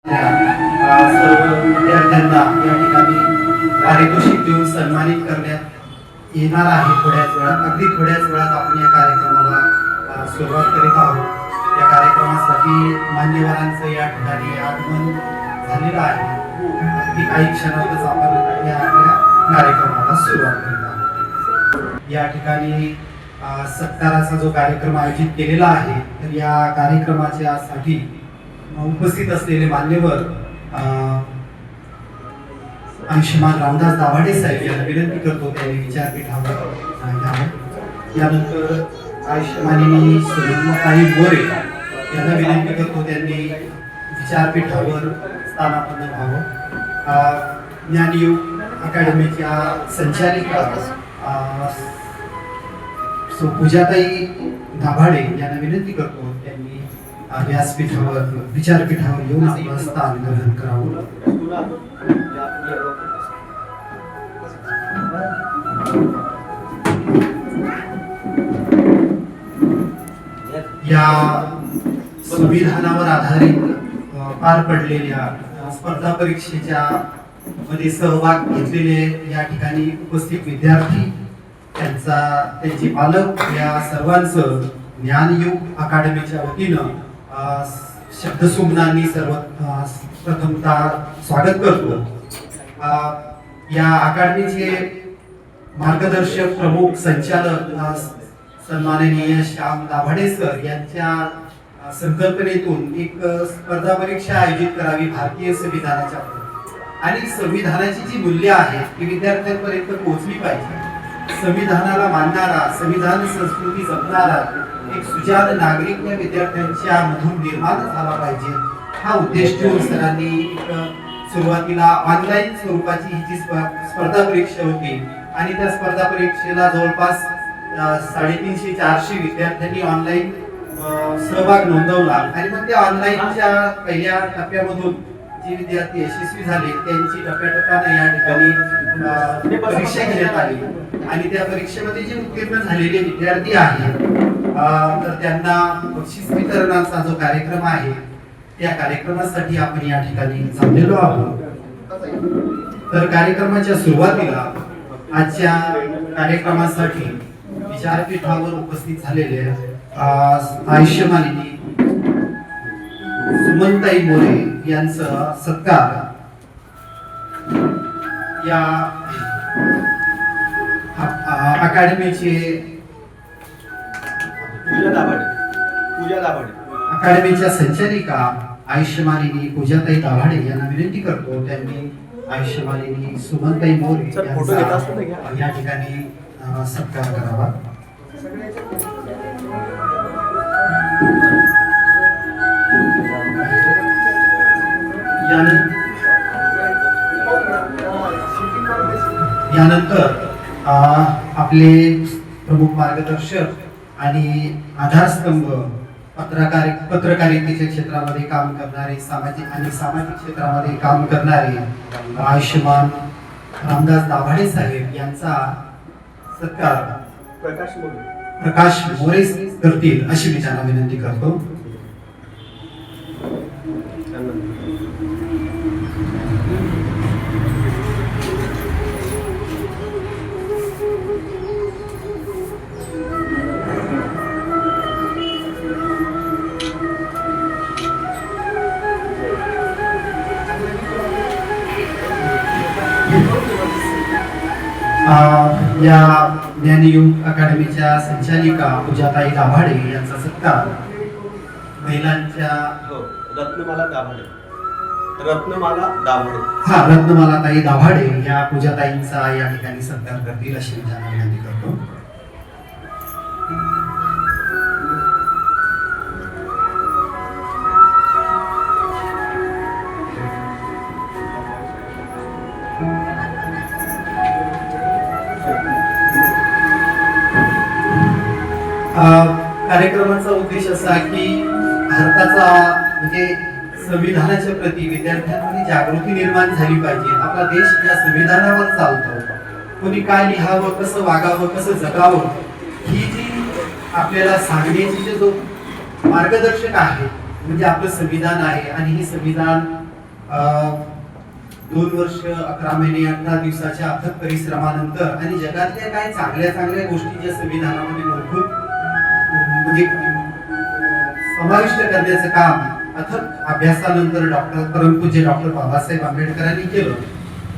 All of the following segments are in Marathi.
सर्व विद्यार्थ्यांना या ठिकाणी पारितोषिक देऊन सन्मानित करण्यात येणार आहे. अगदी थोड्याच वेळात आपण या कार्यक्रमाला सुरुवात करीत आहोत. या कार्यक्रमासाठी मान्यवरांचं या ठिकाणी आगमन झालेलं आहे. अगदी काही क्षणातच आपण या कार्यक्रमाला सुरुवात करीत आहोत. या ठिकाणी सत्काराचा जो कार्यक्रम आयोजित केलेला आहे, तर या कार्यक्रमाच्या साठी उपस्थित असलेले मान्यवर आयुष्यमान रामदास दाभाडे साहेब यांना विनंती करतो त्यांनी विचारपीठावर घ्यावं. यानंतर आयुष्यमानिनी सुनीताई मोरे यांना विनंती करतो त्यांनी विचारपीठावर स्थानापन्न व्हावं. ज्ञानयुग अकॅडमीच्या संचालिका पूजाताई दाभाडे यांना विनंती करतो त्यांनी व्यासपीठावर विचारपीठावर येऊन आपलं स्थान ग्रहण करावं. या संविधानावर आधारित पार पडलेल्या स्पर्धा परीक्षेच्या मध्ये सहभाग घेतलेले या ठिकाणी उपस्थित विद्यार्थी, त्यांचे पालक, या सर्वांचं ज्ञानयुग अकॅडमीच्या वतीनं शब्दसुमनांनी प्रथमतः स्वागत करतो. या अकॅडमीचे मार्गदर्शक प्रमुख संचालक सन्माननीय श्याम दाभाडे सर यांच्या संकल्पनेतून एक स्पर्धा परीक्षा आयोजित करावी भारतीय संविधानाच्या, आणि संविधानाची जी मूल्य आहेत ती विद्यार्थ्यांपर्यंत पोहोचली पाहिजे. संविधानाला मानणारा, संविधान संस्कृती जपणारा एक सुजाण नागरिक या विद्यार्थ्यांच्या मधून निर्माण झाला पाहिजे. हा उद्देश ठेवून सरांनी सुरुवातीला ऑनलाईन स्वरूपाची ही जी स्पर्धा परीक्षा होती, आणि त्या स्पर्धा परीक्षेला जवळपास 350-400 विद्यार्थ्यांनी ऑनलाईन सहभाग नोंदवला. आणि मग त्या ऑनलाईनच्या पहिल्या टप्प्यामधून जे विद्यार्थी यशस्वी झाले त्यांची टप्प्याटप्प्याने या ठिकाणी परीक्षा घेण्यात आली, आणि त्या परीक्षेमध्ये जे उत्तीर्ण झालेले विद्यार्थी आहेत तर त्यांना बक्षीस वितरणाचा जो कार्यक्रम आहे त्या कार्यक्रमासाठी आपण या ठिकाणी जमलेलो आहोत. तर कार्यक्रमाच्या सुरुवातीला आजच्या कार्यक्रमासाठी विचारपीठावर उपस्थित झालेले आयुष्यमानिनी सुमनताई मोरे यांचा सत्कार या अकॅडमीचे अकॅडमीच्या संचालिका आयुष्यमानिनी पूजाताई दाभाडे यांना विनंती करतो त्यांनी आयुष्यमानिनी सुमनताई मोरे यांचा या ठिकाणी सत्कार करावा. यानंतर आपले प्रमुख मार्गदर्शक आणि आधारस्तंभ पत्रकारितेच्या क्षेत्रामध्ये काम करणारे, सामाजिक क्षेत्रामध्ये काम करणारे आयुष्यमान रामदास दाभाडे साहेब यांचा सत्कार प्रकाश मोरे करतील अशी मी त्यांना विनंती करतो. या ज्ञानयुग अकॅडमीच्या संचालिका पूजाताई दाभाडे यांचा सत्कार महिलांच्या रत्नमाला ताई दाभाडे या पूजाताईंचा या ठिकाणी सत्कार करतील अशी मी त्यांना विनंती करतो. कार्यक्रमाचा उद्देश असा की भारताचा म्हणजे संविधानाच्या प्रती विद्यार्थ्यांमध्ये जागृती निर्माण झाली पाहिजे. आपला देश या संविधानावर चालतो. कोणी काय लिहावं, कसं वागावं, कसं जगावं, ही जी आपल्याला सांगण्याची जो मार्गदर्शक आहे म्हणजे आपलं संविधान आहे, आणि हे संविधान 2 वर्ष 11 महिने 18 दिवसाच्या अथक परिश्रमानंतर आणि जगातल्या काही चांगल्या चांगल्या गोष्टी ज्या संविधानामध्ये मूलभूत म्हणजे समाविष्ट करण्याचं काम अथक अभ्यासानंतर परमपूज्य डॉक्टर बाबासाहेब आंबेडकरांनी केलं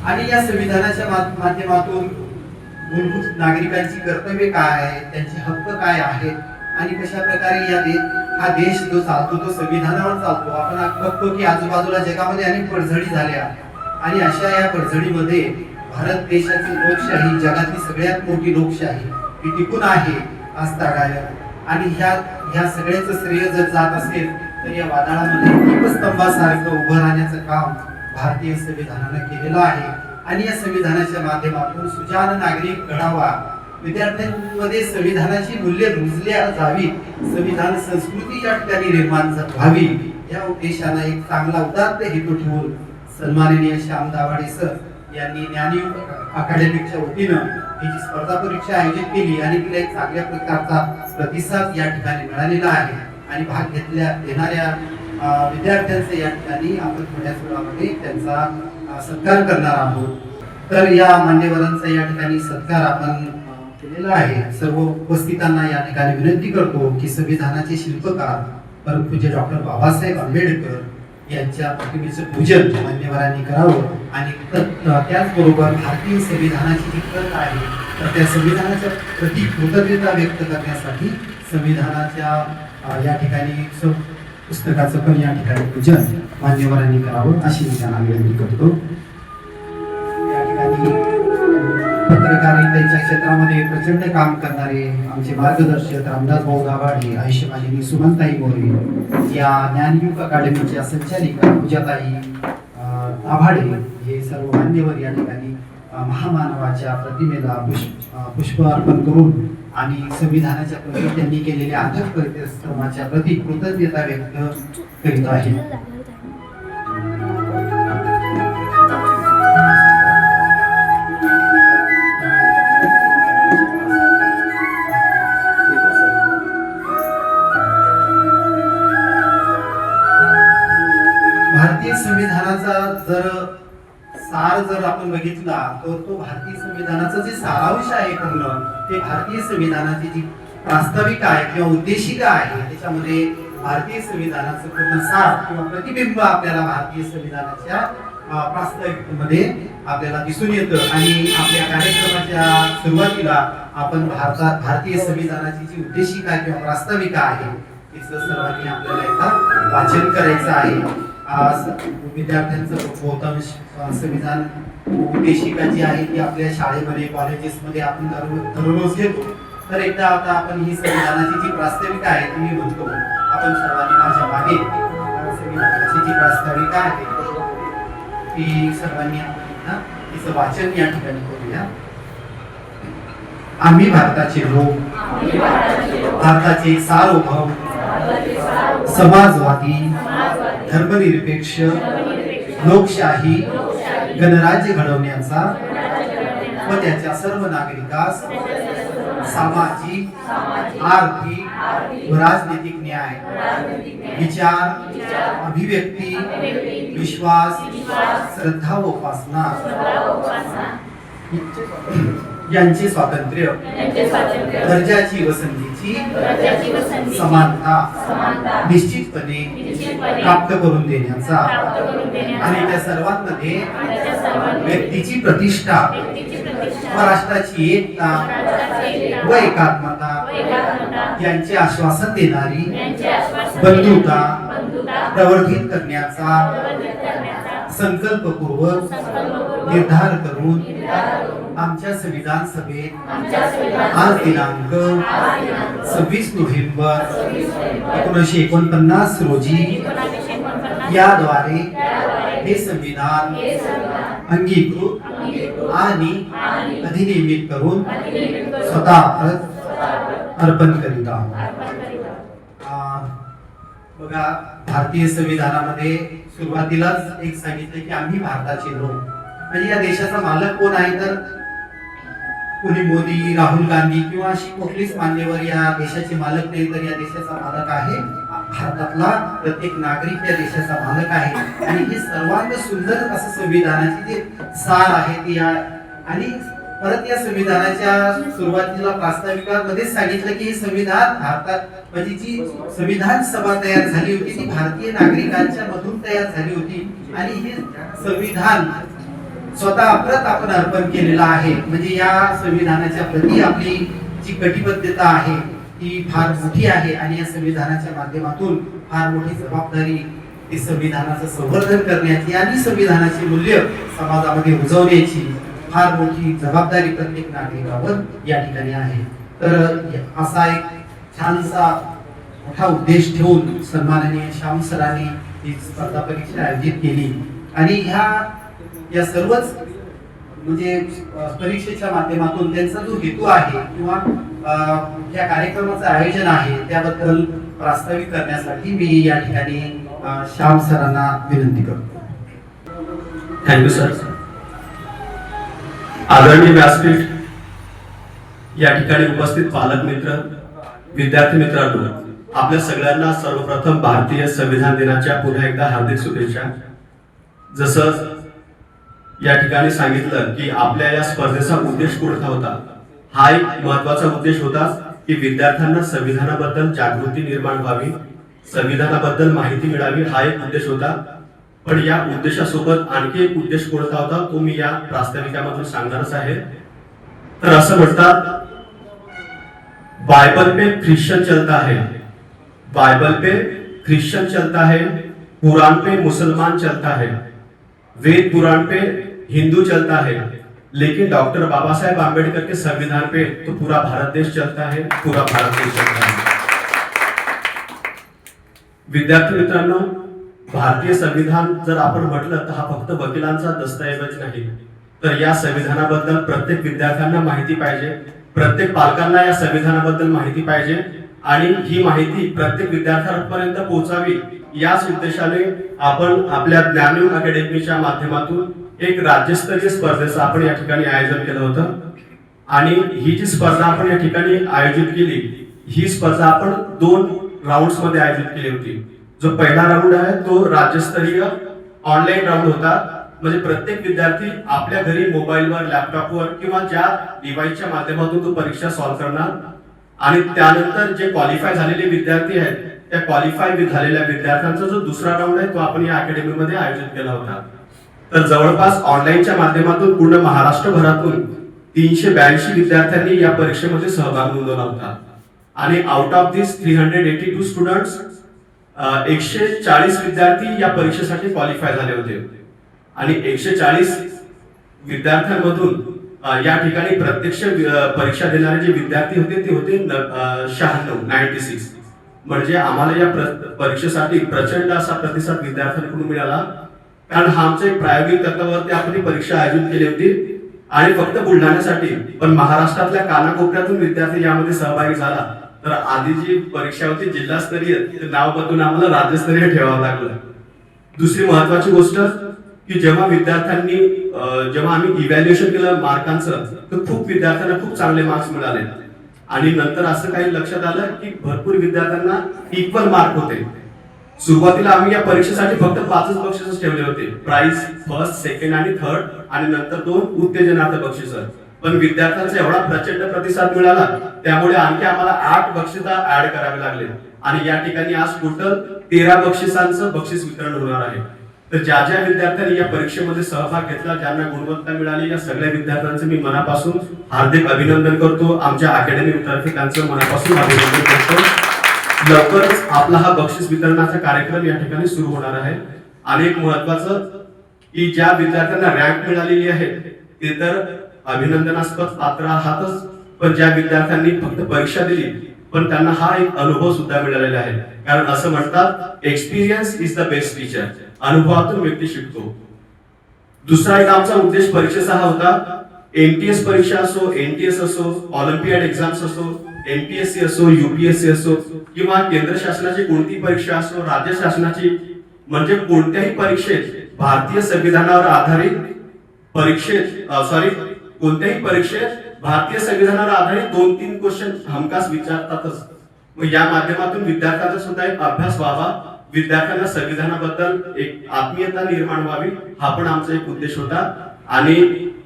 आणि या संविधानाच्या माध्यमातून मूलभूत नागरिकांची कर्तव्य काय आहे, त्यांचे हक्क काय आहेत आणि कशा प्रकारे हा देश जो चालतो तो संविधानावर चालतो. आपण बघतो की आजूबाजूला जगामध्ये अनेक पडझडी झाल्या आणि अशा या पडझडीमध्ये भारत देशाची लोकशाही, जगातली सगळ्यात मोठी लोकशाही ही टिकून आहे आजतागायत. आणि ह्या सगळ्याचं श्रेय जर जात असेल तर या वादळामध्ये दीपस्तंभासारखं उभं राहण्याचं काम भारतीय संविधानानं केलेलं आहे. आणि या संविधानाच्या माध्यमातून सुजाण नागरिक घडावा, विद्यार्थ्यांमध्ये संविधानाची मूल्य रुजल्या जावी, संविधान संस्कृती या ठिकाणी निर्माण व्हावी, या उद्देशाने एक चांगला उदात्त हेतू ठेवून सन्माननीय श्याम दाभाडे सर यांनी ज्ञानयुग अकॅडमीच्या वतीनं ही जी स्पर्धा परीक्षा आयोजित केली आणि तिला एक चांगल्या प्रकारचा प्रतिसाद या ठिकाणी मिळालेला आहे. आणि भाग घेणाऱ्या विद्यार्थ्यांचे या ठिकाणी आपण थोड्याच वेळामध्ये त्यांचा सत्कार करणार आहोत. तर या मान्यवरांचा या ठिकाणी सत्कार आपण केलेला आहे. सर्व उपस्थितांना या ठिकाणी विनंती करतो की संविधानाचे शिल्पकार परमपूज्य डॉक्टर बाबासाहेब आंबेडकर यांच्या प्रतिमेचं पूजन मान्यवरांनी करावं आणि त्याचबरोबर भारतीय संविधानाची जी प्रत आहे तर त्या संविधानाच्या प्रति कृतज्ञता व्यक्त करण्यासाठी संविधानाच्या या ठिकाणी पुस्तकाचं पण या ठिकाणी पूजन मान्यवरांनी करावं अशी मी त्यांना विनंती करतो. या ठिकाणी पत्रकारितेच्या क्षेत्रामध्ये प्रचंड काम करणारे आमचे मार्गदर्शक रामदास भाऊ दाभाडे, आयुष्यमालिनी सुमनताई मोरे, या ज्ञानयुग अकॅडमीच्या संचालिका पूजाताई दाभाडे हे सर्व मान्यवर या ठिकाणी महामानवाच्या प्रतिमेला पुष्प अर्पण करून आणि संविधानाच्या प्रती त्यांनी केलेल्या अथक परिश्रमाच्या प्रती कृतज्ञता व्यक्त करीत आहे. भारतीय संविधानाचा सार आपण बघितला तर तो भारतीय संविधानाचा जे सारांश आहे पूर्ण ते भारतीय संविधानाची जी प्रास्ताविका आहे किंवा उद्देशिका आहे त्याच्यामध्ये भारतीय संविधानाचं पूर्ण सार किंवा प्रतिबिंब आपल्याला भारतीय संविधानाच्या प्रास्ताविकेमध्ये आपल्याला दिसून येतं. आणि आपल्या कार्यक्रमाच्या सुरुवातीला आपण भारतीय संविधानाची जी उद्देशिका किंवा प्रास्ताविका आहे तिचं सर्वांनी आपल्याला एकदा वाचन करायचं आहे. विद्यार्थ्यांचं बहुतांश संविधान उद्देशिका जी आहे ती आपल्या शाळेमध्ये कॉलेजेसमध्ये आपण दररोज घेतो. तर एकदा आता आपण ही संविधानाची जी प्रास्ताविका आहे ती मी म्हणतो, आपण सर्वांनी माझ्या मागे संविधानाची जी प्रास्ताविका आहे ती सर्वांनी तिचं वाचन या ठिकाणी करूया. आम्ही भारताचे लोक, भारताचे सार्वभौम, समाजवादी, धर्मनिरपेक्ष, लोकशाही गणराज्य घडवण्याचा व त्याच्या सर्व नागरिकास सामाजिक, आर्थिक व राजनैतिक न्याय, विचार, अभिव्यक्ती, विश्वास, श्रद्धा व उपासना यांचे स्वातंत्र्य, दर्जाची व संधीची समानता निश्चितपणे प्राप्त करून देण्याचा आणि त्या सर्वांमध्ये व्यक्तीची प्रतिष्ठा व राष्ट्राची एकता व एकात्मता यांचे आश्वासन देणारी बंधुता प्रवर्धित करण्याचा संकल्पपूर्वक निर्धार करून आमच्या संविधान सभेत आज दिनांक 26 नोव्हेंबर 1949 रोजी याद्वारे हे संविधान अंगीकृत आणि अधिनियमित करून स्वतः अर्पण करीत आहोत. बघा, भारतीय संविधानामध्ये सुरुवातीलाच एक सांगितलं की आम्ही भारताचे लोक, म्हणजे या देशाचा मालक कोण आहे तर कोणी मोदी, राहुल गांधी किंवा अशी कुठलीच मान्यवर या देशाचे मालक नाही, तर या देशाचा मालक आहे भारतातला प्रत्येक नागरिक या देशाचा मालक आहे. आणि हे सर्वांत सुंदर असं संविधानाचे जे सार आहे ते या, आणि परत या संविधानाच्या सुरुवातीला प्रास्ताविकामध्येच सांगितलं की हे संविधान भारतात म्हणजे जी संविधान सभा तयार झाली होती ती भारतीय नागरिकांच्या मधून तयार झाली होती. आणि हे संविधान स्वतः आपलं आपण अर्पण केलेलं आहे. म्हणजे या संविधानाच्या प्रती आपली जी कटिबद्धता आहे ती फार मोठी आहे. आणि या संविधानाच्या माध्यमातून फार मोठी जबाबदारी ही संविधानाचं संवर्धन करण्याची आणि संविधानाची मूल्य समाजामध्ये रुजवण्याची फार मोठी जबाबदारी प्रत्येक नागरिकावर या ठिकाणी आहे. तर असा एक छानसा मोठा उद्देश ठेवून सन्माननीय श्याम सरांनी ही स्पर्धा परीक्षा आयोजित केली. आणि या सर्वच म्हणजे परीक्षेच्या माध्यमातून त्यांचा जो हेतू आहे किंवा या कार्यक्रमाचं आयोजन आहे त्याबद्दल प्रास्ताविक करण्यासाठी मी या ठिकाणी श्याम सरांना विनंती करतो. Thank you sir. आदरणीय व्यासपीठ, या ठिकाणी उपस्थित पालक मित्र, विद्यार्थी मित्रांनो, आपल्या सगळ्यांना सर्वप्रथम भारतीय संविधान दिनाच्या पुन्हा एकदा हार्दिक शुभेच्छा. जसं या ठिकाणी सांगितलं की आपल्या या स्पर्धेचा उद्देश कोणता होता, हा एक महत्वाचा उद्देश होता की विद्यार्थ्यांना संविधानाबद्दल जागृती निर्माण व्हावी, संविधानाबद्दल माहिती मिळावी, हा एक उद्देश होता. पण या उद्देशासोबत आणखी एक उद्देश कोणता होता तो मी या प्रास्ताविकामधून सांगणारच आहे. तर असं म्हणतात, बाइबल पे ख्रिश्चन चलता है, बाइबल पे ख्रिश्चन चलता है, कुरान पे मुसलमान चलता है, वेद पुराण पे हिंदू चलता है, लेकिन डॉक्टर बाबा साहेब आंबेडकर के संविधान पे तो पूरा भारत देश चलता है, पूरा भारत देश चलता है. विद्यार्थी मित्रांनो, भारतीय संविधान जर आपण म्हटलं तर हा फक्त वकिलांचा दस्तऐवज नाही, तर या संविधानाबद्दल प्रत्येक विद्यार्थ्यांना माहिती पाहिजे, प्रत्येक पालकांना या संविधानाबद्दल माहिती पाहिजे आणि ही माहिती प्रत्येक विद्यार्थ्यांपर्यंत पोहोचावी याच उद्देशाने आपण आपल्या ज्ञानयुग अकॅडमीच्या माध्यमातून एक राज्यस्तरीय स्पर्धेचं आपण या ठिकाणी आयोजन केलं होतं. आणि ही जी स्पर्धा आपण या ठिकाणी आयोजित केली, ही स्पर्धा आपण 2 राऊंड्स मध्ये आयोजित केली होती. जो पहिला राऊंड आहे तो राज्यस्तरीय ऑनलाईन राऊंड होता. म्हणजे प्रत्येक विद्यार्थी आपल्या घरी मोबाईलवर, लॅपटॉपवर किंवा ज्या डिव्हाइसच्या माध्यमातून तो परीक्षा सॉल्व्ह करणार. आणि त्यानंतर जे क्वालिफाय झालेले विद्यार्थी आहेत त्या क्वालिफाय झालेल्या विद्यार्थ्यांचा जो दुसरा राऊंड आहे तो आपण या अकॅडमीमध्ये आयोजित केला होता. तर जवळपास ऑनलाईनच्या माध्यमातून पूर्ण महाराष्ट्रभरातून 382 विद्यार्थ्यांनी या परीक्षेमध्ये सहभाग नोंदवला होता. आणि आउट ऑफ दिस 382 स्टुडंट्स 140 विद्यार्थी या परीक्षेसाठी क्वालिफाय झाले होते. आणि 140 विद्यार्थ्यांमधून या ठिकाणी प्रत्यक्ष परीक्षा देणारे जे विद्यार्थी होते ते होते 96. म्हणजे आम्हाला या परीक्षेसाठी प्रचंड असा प्रतिसाद विद्यार्थ्यांकडून मिळाला. कारण हा आमच्या एक प्रायोगिक तत्वावरती आपण ही परीक्षा आयोजित केली होती. आणि फक्त बुलढाण्यासाठी पण महाराष्ट्रातल्या कानाकोपऱ्यातून विद्यार्थी यामध्ये सहभागी झाला. तर आधी जी परीक्षा होती जिल्हास्तरीय, नाव बदलून आम्हाला राज्यस्तरीय ठेवावं लागलं. दुसरी महत्वाची गोष्ट की जेव्हा आम्ही इव्हॅल्युएशन केलं मार्कांचं, तर खूप विद्यार्थ्यांना खूप चांगले मार्क्स मिळाले. आणि नंतर असं काही लक्षात आलं की भरपूर विद्यार्थ्यांना इक्वल मार्क होते. सुरुवातीला आम्ही या परीक्षेसाठी फक्त 5च बक्षीस ठेवले होते, प्राइज फर्स्ट, सेकंड आणि थर्ड, आणि नंतर 2 उत्तेजनार्थ बक्षीस. पण विद्यार्थ्यांचा एवढा प्रचंड प्रतिसाद मिळाला त्यामुळे आणखी आम्हाला 8 बक्षीस ऍड करावे लागले. आणि या ठिकाणी आज टोटल 13 बक्षिसांचं बक्षीस वितरण होणार आहे. तर ज्या ज्या विद्यार्थ्यांनी या परीक्षेमध्ये सहभाग घेतला, ज्यांना गुणवत्ता मिळाली, या सगळ्या विद्यार्थ्यांचं मी मनापासून हार्दिक अभिनंदन करतो. आमच्या अकॅडमी विद्यार्थ्यांचं मनापासून अभिनंदन करतो. लवकरच आपला हा बक्षीस वितरणाचा कार्यक्रम या ठिकाणी सुरू होणार आहे. आणि एक महत्वाचं की ज्या विद्यार्थ्यांना रँक मिळालेली आहे ते तर अभिनंदनास्पद पात्र आहातच, पण ज्या विद्यार्थ्यांनी फक्त परीक्षा दिली पण त्यांना हा एक अनुभव सुद्धा मिळालेला आहे. कारण असं म्हणतात, experience is the best teacher, अनुभवातून व्यक्ती शिकतो. दुसरा एक आमचा उद्देश परीक्षेचा हा होता, एमटीएस परीक्षा असो, एनटीएस असो, ऑलिम्पियाड एक्झाम्स असो, एमपीएससी असो, यूपीएससी असो, किंवा केंद्र शासनाची कोणती परीक्षा असो, राज्य शासनाची, म्हणजे कोणत्याही परीक्षेत भारतीय संविधानावर आधारित कोणत्याही परीक्षेत भारतीय संविधानावर आधारित 2-3 क्वेश्चन हमखास विचारतातच. मग या माध्यमातून विद्यार्थ्यांचा सुद्धा एक अभ्यास व्हावा, विद्यार्थ्यांना संविधानाबद्दल एक आत्मीयता निर्माण व्हावी, हा पण आमचा एक उद्देश होता. आणि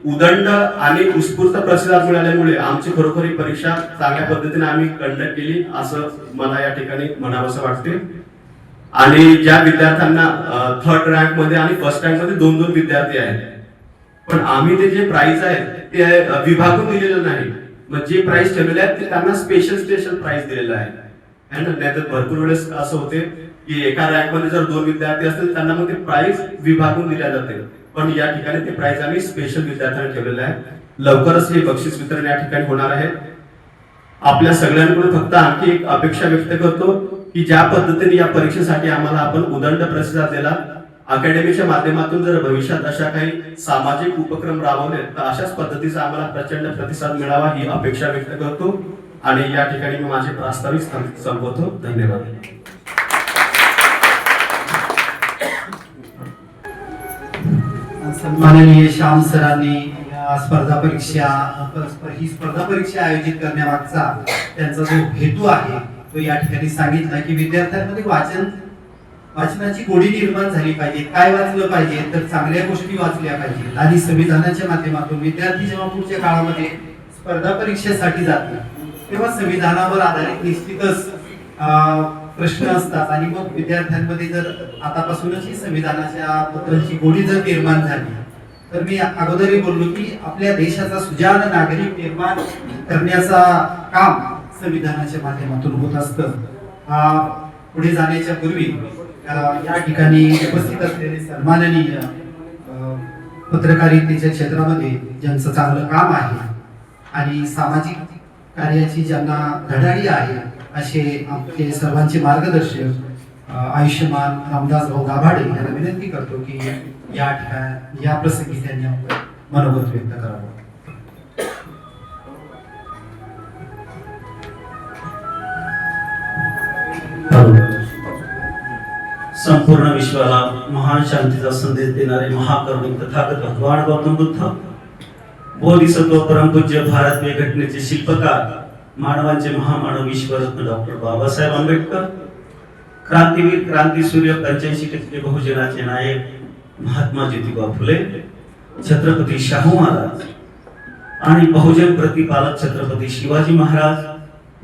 उदंड आणि उत्स्फूर्त प्रतिसाद मिळाल्यामुळे आमची खरोखर ही परीक्षा चांगल्या पद्धतीने आम्ही कंडक्ट केली असं मला या ठिकाणी म्हणावंसं वाटते. आणि ज्या विद्यार्थ्यांना 3rd रँक मध्ये आणि 1st रँक मध्ये 2-2 विद्यार्थी आहेत, पण आम्ही ते जे प्राइज आहे ते विभागून दिलेलं नाही. मग जे प्राइज ठेवलेले आहेत ते त्यांना स्पेशल प्राइज दिलेलं आहे. नाहीतर भरपूर वेळेस असं होते की एका रँक मध्ये जर 2 विद्यार्थी असतील त्यांना मग ते प्राइज विभागून दिल्या जाते, पण या ठिकाणी ते प्राइज आम्ही स्पेशल विद्यार्थ्यांना ठेवलेलं आहे. लवकरच हे बक्षीस वितरण या ठिकाणी होणार आहे. आपल्या सगळ्यांकडून फक्त आणखी एक अपेक्षा व्यक्त करतो की ज्या पद्धतीने या परीक्षेसाठी आम्हाला आपण उदंड प्रतिसाद दिला, अकॅडमीच्या माध्यमातून जर भविष्यात अशा काही सामाजिक उपक्रम राबवले तर अशाच पद्धतीचा आम्हाला प्रचंड प्रतिसाद मिळावा ही अपेक्षा व्यक्त करतो. आणि या ठिकाणी मी माझे प्रास्ताविक संपवतो. धन्यवाद. सन्माननीय श्याम सरांनी या स्पर्धा परीक्षा आयोजित करण्यामागचा त्यांचा जो हेतू आहे तो या ठिकाणी सांगितला की विद्यार्थ्यांमध्ये वाचनाची गोडी निर्माण झाली पाहिजे. काय वाचलं पाहिजे तर चांगल्या गोष्टी वाचल्या पाहिजेत. आणि संविधानाच्या माध्यमातून विद्यार्थी जेव्हा पुढच्या काळामध्ये स्पर्धा परीक्षेसाठी जातात तेव्हा संविधानावर आधारित निश्चितच प्रश्न असतात. आणि मग विद्यार्थ्यांमध्ये जर आतापासूनच ही संविधानाच्या बद्दलची गोडी जर निर्माण झाली तर मी अगोदरही बोललो की आपल्या देशाचा सुजाण नागरिक निर्माण करण्याचा काम संविधानाच्या माध्यमातून होत असतं. पुढे जाण्याच्या पूर्वी या ठिकाणी उपस्थित असलेले सन्माननीय पत्रकारितेच्या क्षेत्रामध्ये ज्यांचं चांगलं काम आहे आणि सामाजिक कार्याची ज्यांना धडाडी आहे असे आमचे सर्वांचे मार्गदर्शक आयुष्यमान रामदास भाऊ गाभाडे यांना विनंती करतो की या ठिकाणी या प्रसंगी त्यांनी आपलं मनोगत व्यक्त करावं. संपूर्ण विश्वाला महान शांतीचा संदेश देणारे महाकरुणिक तथागत भगवान गौतम बुद्ध, बोधिसत्व परमपूज्य भारतीय घटनेचे शिल्पकार, मानवांचे महामानव विश्वरत्न डॉक्टर बाबासाहेब आंबेडकर, क्रांतीवीर क्रांतीसूर्य 85% बहुजनाचे नायक महात्मा ज्योतिबा फुले, छत्रपती शाहू महाराज आणि बहुजन प्रतिपालक छत्रपती शिवाजी महाराज,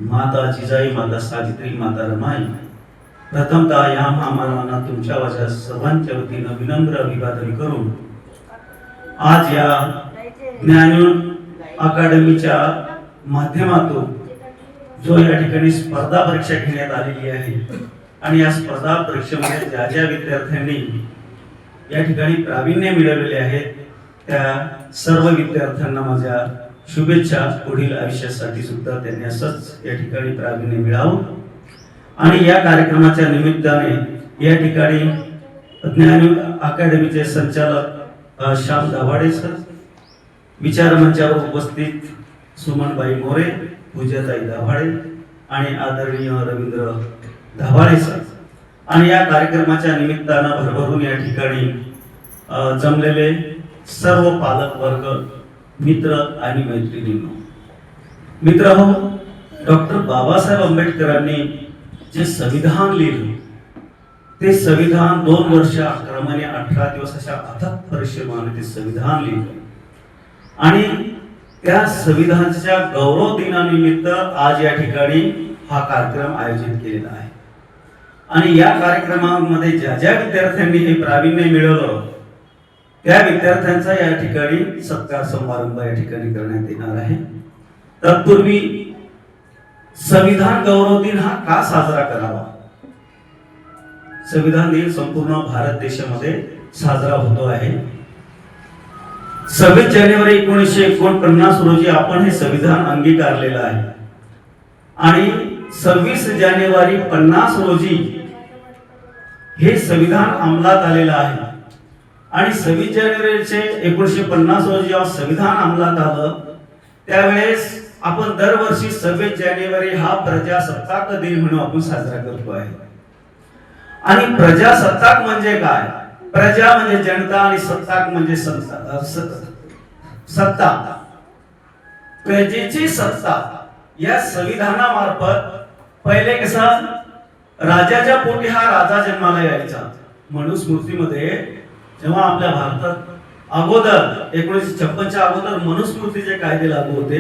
माता जिजाई, माता सावित्री, माता रमाई, प्रथमतः या महामानवांना तुमच्या माझ्या सर्वांच्या वतीनं विनम्र अभिवादन करून आज या ज्ञान अकादमीच्या माध्यमातून जो या ठिकाणी स्पर्धा परीक्षा घेण्यात आलेली आहे आणि या स्पर्धा परीक्षेमध्ये ज्या ज्या विद्यार्थ्यांनी या ठिकाणी प्रावीण्य मिळवलेले आहेत त्या सर्व विद्यार्थ्यांना माझ्या शुभेच्छा. पुढील आयुष्यासाठी सुद्धा त्यांनी असंच या ठिकाणी प्रावीण्य मिळावं. आणि या कार्यक्रमाच्या निमित्ताने या ठिकाणी ज्ञान अकादमीचे संचालक श्याम दाभाडे सर, विचार मंचावर उपस्थित सुमनबाई मोरे, पूजाताई दाभाडे आणि आदरणीय रवींद्र दाभाडे सर, आणि या कार्यक्रमाच्या निमित्तानं भरभरून या ठिकाणी जमलेले सर्व पालक वर्ग, मित्र आणि मैत्रिणींनो. मित्रहो, डॉक्टर बाबासाहेब आंबेडकरांनी जे संविधान लिहिलं ते संविधान 2 वर्ष 11 महिने 18 दिवस अशा अथक परिश्रमाने ते संविधान लिहिलं. आणि त्या संविधानाच्या गौरव दिनानिमित्त आज या ठिकाणी हा कार्यक्रम आयोजित केलेला आहे. आणि या कार्यक्रमामध्ये ज्या ज्या विद्यार्थ्यांनी हे प्रावीण्य मिळवलं त्या विद्यार्थ्यांचा या ठिकाणी सत्कार समारंभ या ठिकाणी करण्यात येणार आहे. तत्पूर्वी संविधान गौरव दिन हा का साजरा करावा? संविधान दिन संपूर्ण भारत देशामध्ये साजरा होतो आहे. 26 जानेवारी 1949 रोजी आपण हे संविधान अंगीकारलेलं आहे आणि 26 जानेवारी 50 रोजी हे संविधान अंमलात आलेलं आहे. आणि 26 जानेवारी 1950 रोजी जेव्हा संविधान अंमलात आलं त्यावेळेस आपण दरवर्षी 26 जानेवारी हा प्रजासत्ताक दिन म्हणून आपण साजरा करतो आहे. आणि प्रजासत्ताक म्हणजे काय? प्रजा म्हणजे जनता आणि सत्ताक म्हणजे सत्ता. प्रजेची सत्ता या संविधानामार्फत पहिले कसं राजाच्या पोटी हा राजा जन्माला यायचा. मनुस्मृतीमध्ये जेव्हा आपल्या भारतात अगोदर 1956च्या अगोदर मनुस्मृतीचे कायदे लागू होते,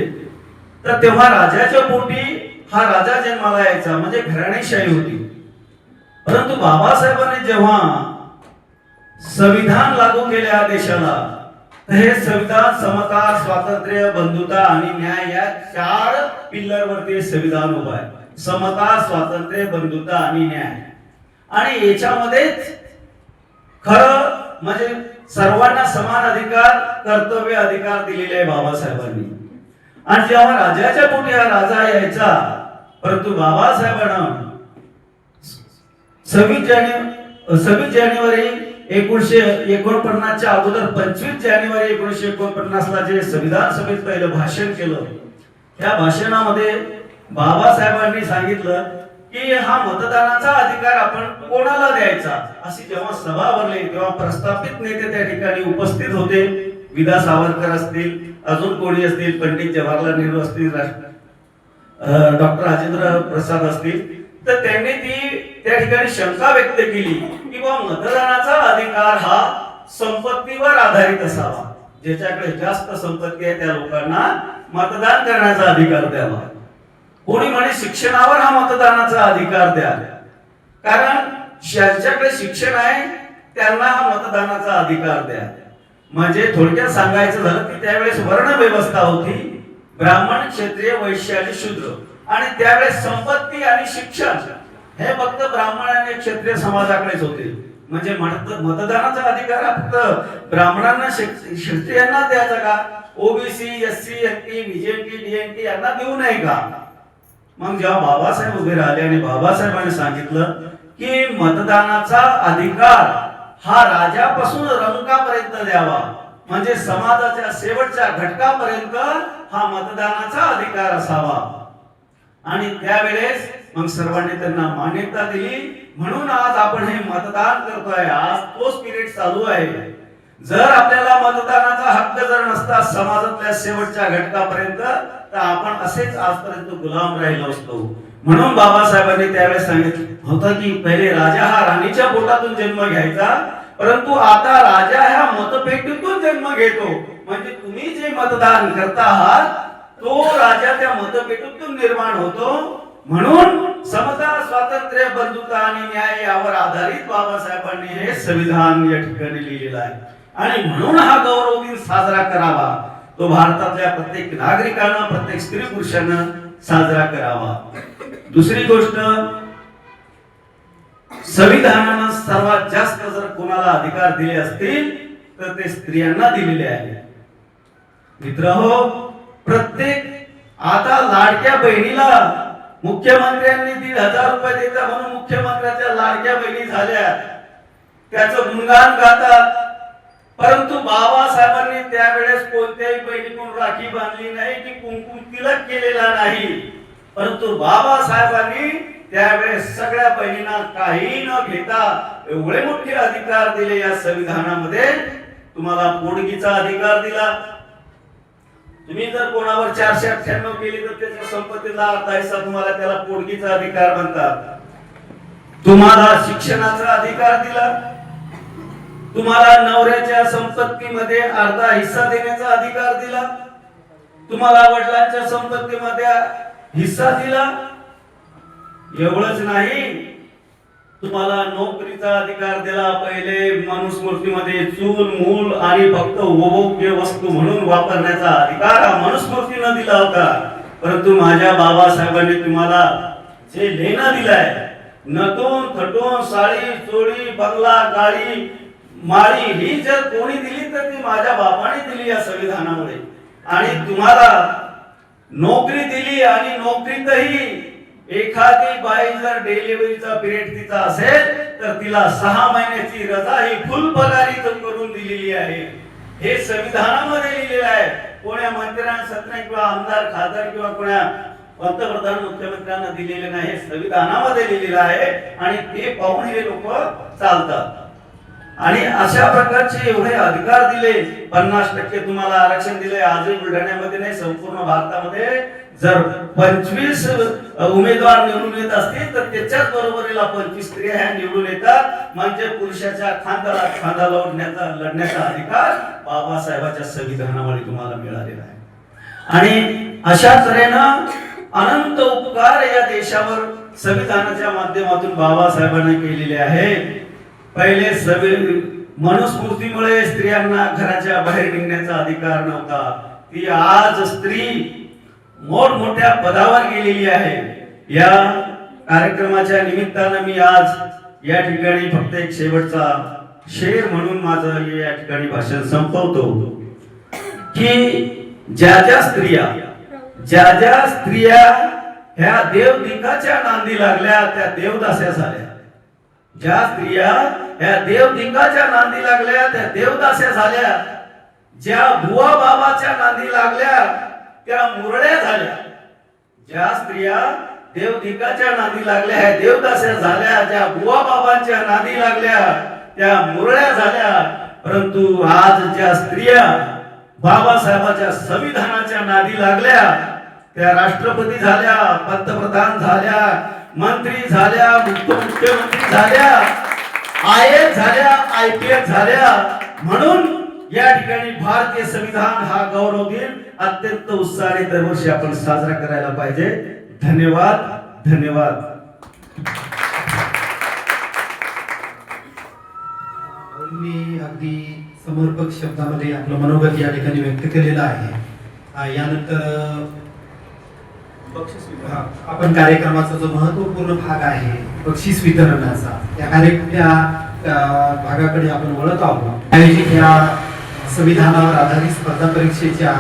तर तेव्हा राजाच्या पोटी हा राजा जन्माला यायचा, म्हणजे घराणेशाही होती. परंतु बाबासाहेबांनी जेव्हा संविधान लागू केले या देशाला, तर हे संविधान समता, स्वातंत्र्य, बंधुता आणि न्याय या 4 पिल्लरवरती संविधान उभं आहे. समता, स्वातंत्र्य, बंधुता आणि न्याय. आणि याच्यामध्येच खरं म्हणजे सर्वांना समान अधिकार, कर्तव्य अधिकार दिलेले आहे बाबासाहेबांनी. आणि जेव्हा राजाच्या पोटी हा राजा यायचा, परंतु बाबासाहेबांना 26 जानेवारी 1949च्या अगोदर 25 जानेवारी 1949 ला जे संविधान सभेत पहिलं भाषण केलं, त्या भाषणामध्ये बाबासाहेबांनी सांगितलं की हा मतदानाचा अधिकार आपण कोणाला द्यायचा. अशी जेव्हा सभा भरली तेव्हा प्रस्थापित नेते त्या ठिकाणी उपस्थित होते. विदा सावरकर असतील, अजून कोणी असतील, पंडित जवाहरलाल नेहरू असतील, डॉक्टर राजेंद्र प्रसाद असतील, तर त्यांनी ती त्या ठिकाणी शंका व्यक्त केली की बा मतदानाचा अधिकार हा संपत्तीवर आधारित असावा. ज्याच्याकडे जास्त संपत्ती आहे त्या लोकांना मतदान करण्याचा अधिकार द्यावा. कोणी म्हणे शिक्षणावर हा मतदानाचा अधिकार द्या, कारण ज्यांच्याकडे शिक्षण आहे त्यांना हा मतदानाचा अधिकार द्या. म्हणजे थोडक्यात सांगायचं झालं की त्यावेळेस वर्ण व्यवस्था होती, ब्राह्मण, क्षत्रिय, वैश्य आणि शूद्र. आणि त्यावेळेस संपत्ती आणि शिक्षण हे फक्त ब्राह्मण आणि क्षत्रिय समाजाकडेच होते. म्हणजे मतदानाचा अधिकार फक्त ब्राह्मणांना, क्षत्रियांना द्यायचा का? OBC, SC, ST, BJP, DNT यांना देऊ नये का? मग जेव्हा बाबासाहेब उभे राहिले आणि बाबासाहेबांनी सांगितलं की मतदानाचा अधिकार हा राजापासून रंकापर्यंत द्यावा, म्हणजे समाजाच्या शेवटच्या घटकापर्यंत हा मतदानाचा अधिकार असावा. आणि त्यावेळेस मग सर्वांनी त्यांना मान्यता दिली. म्हणून आज आपण हे मतदान करतोय. आज तोच पिरियड चालू आहे. जर आपल्याला मतदानाचा हक्क जर नसता समाजातल्या शेवटच्या घटकापर्यंत, तर आपण असेच आजपर्यंत गुलाम राहिलो असतो. म्हणून बाबासाहेबांनी त्यावेळेस सांगितलं होतं की पहिले राजा हा राणीच्या पोटातून जन्म घ्यायचा, परंतु आता राजा ह्या मतपेटीतून जन्म घेतो. म्हणजे तुम्ही जे मतदान करता आहात तो राजा त्या मतपेटीतून निर्माण होतो. म्हणून समता, स्वातंत्र्य, बंधुता आणि न्याय यावर आधारित बाबासाहेबांनी हे संविधान या ठिकाणी लिहिलेलं आहे. आणि म्हणून हा गौरव दिन साजरा करावा. तो भारतातल्या प्रत्येक नागरिकानं, प्रत्येक स्त्री पुरुषानं साजरा करावा. दुसरी गोष्ट, संविधानानं सर्वात जास्त जर कोणाला अधिकार दिले असतील तर ते स्त्रियांना दिलेले आहे. मित्रहो, प्रत्येक आता लाडक्या बहिणीला मुख्यमंत्र्यांनी 1,500 रुपये देता म्हणून मुख्यमंत्र्याच्या लाडक्या बहिणी झाल्या, त्याचं गुणगान गातात. परंतु बाबासाहेबांनी त्यावेळेस कोणत्याही बहिणीकडून राखी बांधली नाही की कुंकुम तिलक केलेला नाही. परंतु बाबासाहेबांनी त्यावेळेस सगळ्या बहिणींना काही न घेता एवढे मोठे अधिकार दिले या संविधानामध्ये. तुम्हाला पोटगीचा अधिकार दिला. तुम्ही जर कोणावर 498 केली तर त्याच्या संपत्तीला अर्धा हिस्सा तुम्हाला, त्याला पोटगीचा अधिकार म्हणतात. तुम्हाला शिक्षणाचा अधिकार दिला. तुम्हाला नवऱ्याच्या संपत्तीमध्ये अर्धा हिस्सा देण्याचा अधिकार दिला. तुम्हाला वडिलांच्या संपत्तीमध्ये हिस्सा दिला. एवढंच नाही, तुम्हाला नोकरीचा अधिकार दिला. पहिले मनुस्मृतीमध्ये चूल, मूल आणि फक्त उपभोग्य वस्तू म्हणून वापरण्याचा अधिकार हा मनुस्मृतीनं दिला होता. परंतु माझ्या बाबासाहेबांनी तुम्हाला जे लेणं दिलंय, नटून थटून साडी, चोळी, बंगला, गाडी, माळी, ही जर कोणी दिली तर ती माझ्या बापाने दिली या संविधानामुळे. आणि तुम्हाला नोकरी दिली. आणि नोकरीतही एखादी बाई जर डिलिव्हरीचा पिरियड तिचा असेल तर तिला 6 महिन्याची रजा ही फुल पगारी करून दिलेली आहे. हे संविधानामध्ये लिहिलेलं आहे. कोण्या मंत्र्यांना, सत्ता किंवा आमदार, खासदार किंवा कोण्या पंतप्रधान, मुख्यमंत्र्यांना दिलेले नाही. हे संविधानामध्ये लिहिलेलं आहे आणि ते पाहून हे लोक चालतात. आणि अशा प्रकारचे एवढे अधिकार दिले, 50% तुम्हाला आरक्षण दिले. आजही बुलढाण्यामध्ये नाही, संपूर्ण भारतामध्ये जर 25 उमेदवार निवडून येत असतील तर त्याच्याच बरोबरीला 25 स्त्रिया ह्या निवडून येतात. म्हणजे पुरुषाच्या खांद्याला खांदा लढण्याचा अधिकार बाबासाहेबांच्या संविधानामुळे तुम्हाला मिळालेला आहे. आणि अशा तऱ्हेनं अनंत उपकार या देशावर संविधानाच्या माध्यमातून बाबासाहेबांनी केलेले आहे. पहिले मनुस्मृतीमुळे स्त्रियांना घराच्या बाहेर निघण्याचा अधिकार नव्हता. ती आज स्त्री मोठमोठ्या पदावर गेलेली आहे. या कार्यक्रमाच्या निमित्तानं मी आज या ठिकाणी फक्त एक शेवटचा शेर म्हणून माझं या ठिकाणी भाषण संपवतो की ज्या ज्या स्त्रिया ह्या देवदिकाच्या नांदी लागल्या त्या देवदास्या झाल्या. ज्या स्त्रिया ह्या देवदिकाच्या नांदी लागल्या त्या देवदास्या झाल्या. ज्या बुवा बाबाच्या नांदी लागल्या त्या मुरळ्या झाल्या. ज्या स्त्रिया देवदिकाच्या नांदी लागल्या ह्या देवदास्या झाल्या. ज्या बुवा बाबांच्या नांदी लागल्या त्या मुरळ्या झाल्या. परंतु आज ज्या स्त्रिया बाबासाहेबांच्या संविधानाच्या नादी लागल्या त्या राष्ट्रपती झाल्या, पंतप्रधान झाल्या, मंत्री झाल्या, मुख्यमंत्री झाल्या, IAS झाल्या, IPS झाल्या. म्हणून या ठिकाणी भारतीय संविधान हा गौरव दिन अत्यंत उत्साहाने दरवर्षी आपण साजरा करायला पाहिजे. धन्यवाद, धन्यवाद. मी अगदी समर्पक शब्दामध्ये आपलं मनोगत या ठिकाणी व्यक्त केलेलं आहे. यानंतर आपण कार्यक्रमाचा जो महत्वपूर्ण भाग आहे बक्षीस वितरणाचा त्या भागाकडे आपण वळत आहोत. आयोजित या संविधानावर आधारित स्पर्धा परीक्षेच्या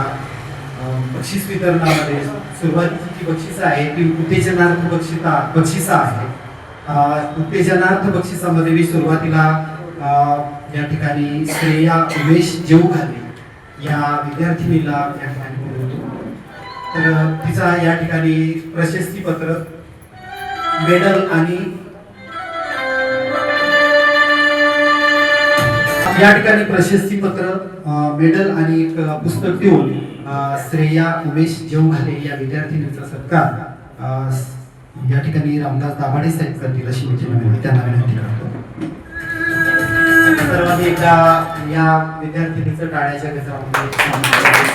बक्षीस वितरणामध्ये सुरुवातीची जी बक्षिसं आहे ती उत्तेजनार्थ बक्षिसं आहे. उत्तेजनार्थ बक्षिसामध्ये मी सुरुवातीला या ठिकाणी श्रेया उमेश जेऊघाले या विद्यार्थिनीला या ठिकाणी बोलवतो. तर तिचा या ठिकाणी प्रशस्तीपत्र, मेडल आणि या ठिकाणी प्रशस्तीपत्र, मेडल आणि एक पुस्तक देऊन श्रेया उमेश जेऊघाले या विद्यार्थिनीचा सत्कार या ठिकाणी रामदास दाभाडे साहेब करतील अशी मी त्यांना विनंती करतो. सर्वांनी एकदा या विद्यार्थिनीचं टाळ्याच्या गजरामध्ये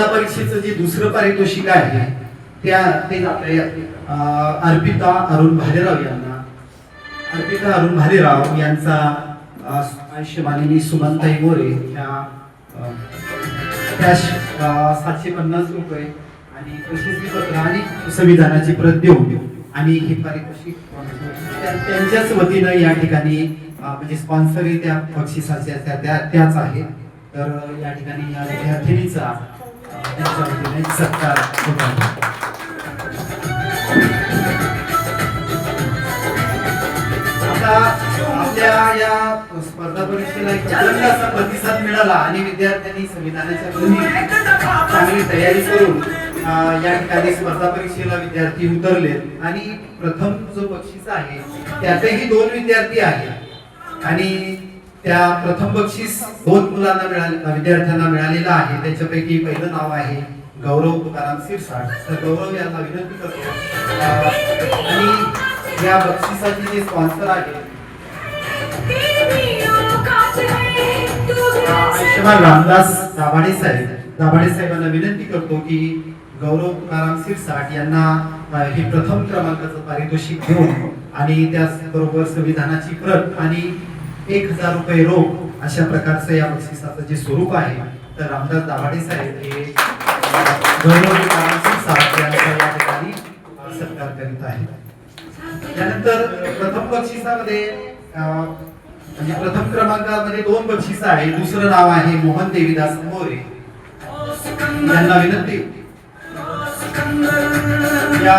स्पर्धा परीक्षेचं जे दुसरं पारितोषिक आहे ते आपल्या अर्पिता अरुण भालेराव यांचा आयुष्यमानिनी सुमनताई मोरे ह्या कॅश 750 रुपये आणि प्रशस्ती पत्र आणि संविधानाची प्रत देऊन आणि हे पारितोषिक त्यांच्याच वतीनं या ठिकाणी म्हणजे स्पॉन्सर त्या बक्षिसाच्या त्याच आहेत. तर या ठिकाणी या विद्यार्थिनीचा त्यांच्या वतीने सत्कार होत आहे. आता आपल्या या स्पर्धा परीक्षेला एक चांगला असा प्रतिसाद मिळाला आणि विद्यार्थ्यांनी संविधानाच्या दोन्ही चांगली तयारी करून या ठिकाणी स्पर्धा परीक्षेला विद्यार्थी उतरले आणि प्रथम जो बक्षीस आहे त्यातही 2 विद्यार्थी आहेत आणि त्या प्रथम बक्षीस 2 विद्यार्थ्यांना मिळालेलं आहे. त्याच्यापैकी पहिलं नाव आहे गौरव तुकाराम सिरसाट. तर गौरव यांना विनंती करतो आणि या बक्षिसाचे जे स्पॉन्सर आहे आयुष्यमान रामदास दाभाडे साहेबांना विनंती करतो की गौरव तुकाराम सिरसाट यांना हे प्रथम क्रमांकाचं पारितोषिक देऊन आणि त्याचबरोबर संविधानाची प्रत आणि 1000 रुपये रोख अशा प्रकारचं या बक्षिसाचं जे स्वरूप आहे. तर रामदास दाभाडे साहेब हे गौरव तुकाराम सिरसाट यांचा या ठिकाणी सत्कार करीत आहेत. त्यानंतर प्रथम बक्षिसामध्ये म्हणजे प्रथम क्रमांकामध्ये 2 बक्षिस आहे. दुसरं नाव आहे मोहन देवीदास मोरे यांना विनंती या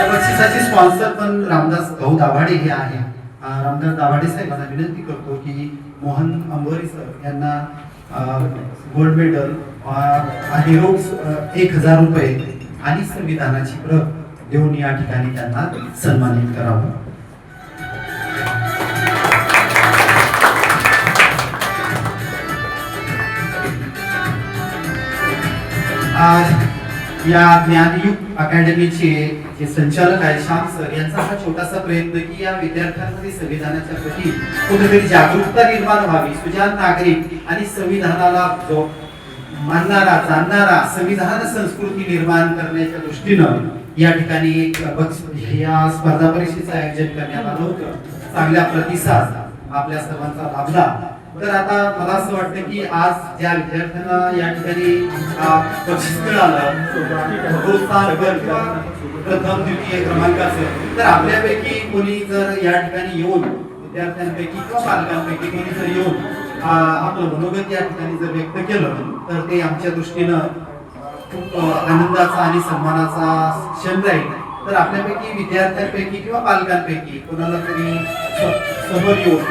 बक्षिसाचे स्पॉन्सर पण रामदास भाऊ दाभाडे हे आहे. रामदास दाभाडे साहेबांना विनंती करतो की मोहन अंबोरी सर यांना गोल्ड मेडल आणि रोख 1000 रुपये आणि संविधानाची प्रत देऊन या ठिकाणी त्यांना सन्मानित करावं. आज या ज्ञानयुग अकॅडमीचे जे संचालक आहेत श्याम सर यांचा हा छोटासा प्रयत्न की या विद्यार्थ्यांमध्ये संविधानाच्या प्रती कुठेतरी जागरूकता निर्माण व्हावी, सुजाण नागरिक आणि संविधानाला जो मानणारा जाणणारा संविधान संस्कृती निर्माण करण्याच्या दृष्टीनं या ठिकाणी या स्पर्धा परीक्षेचं आयोजन करण्यात आलं होतं. चांगला प्रतिसाद आपल्या सर्वांचा लाभला. तर आता मला असं वाटतं की आज ज्या विद्यार्थ्यांना या ठिकाणी बक्षीस मिळालं प्रथम द्वितीय क्रमांकाचं, तर आपल्यापैकी कोणी जर या ठिकाणी येऊन विद्यार्थ्यांपैकी किंवा पालकांपैकी कोणी जर येऊन आपलं मनोगत या ठिकाणी जर व्यक्त केलं तर ते आमच्या दृष्टीनं खूप आनंदाचा आणि सन्मानाचा क्षण राहील. तर आपल्यापैकी विद्यार्थ्यांपैकी किंवा पालकांपैकी कोणाला तरी समोर येऊन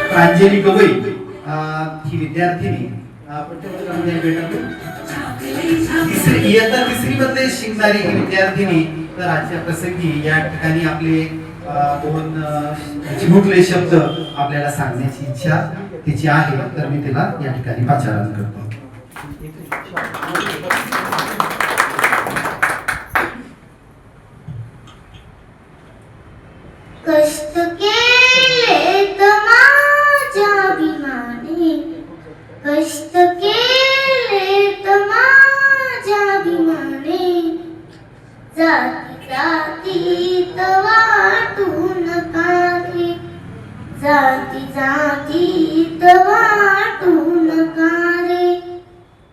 प्रांजली गवई ही विद्यार्थिनी इयत्ता 3री मध्ये शिकणारी ही विद्यार्थिनी तर आजच्या प्रसंगी या ठिकाणी आपले 2 चिमुकले शब्द आपल्याला सांगण्याची इच्छा तिची आहे. तर मी तिला या ठिकाणी पाचारण करतो. कष्ट केले तर माझ्या अभिमाने, कष्ट केले तर माझ्या अभिमाने, जाती जातीत वाटू नका रे, जाती जातीत वाटू नका रे.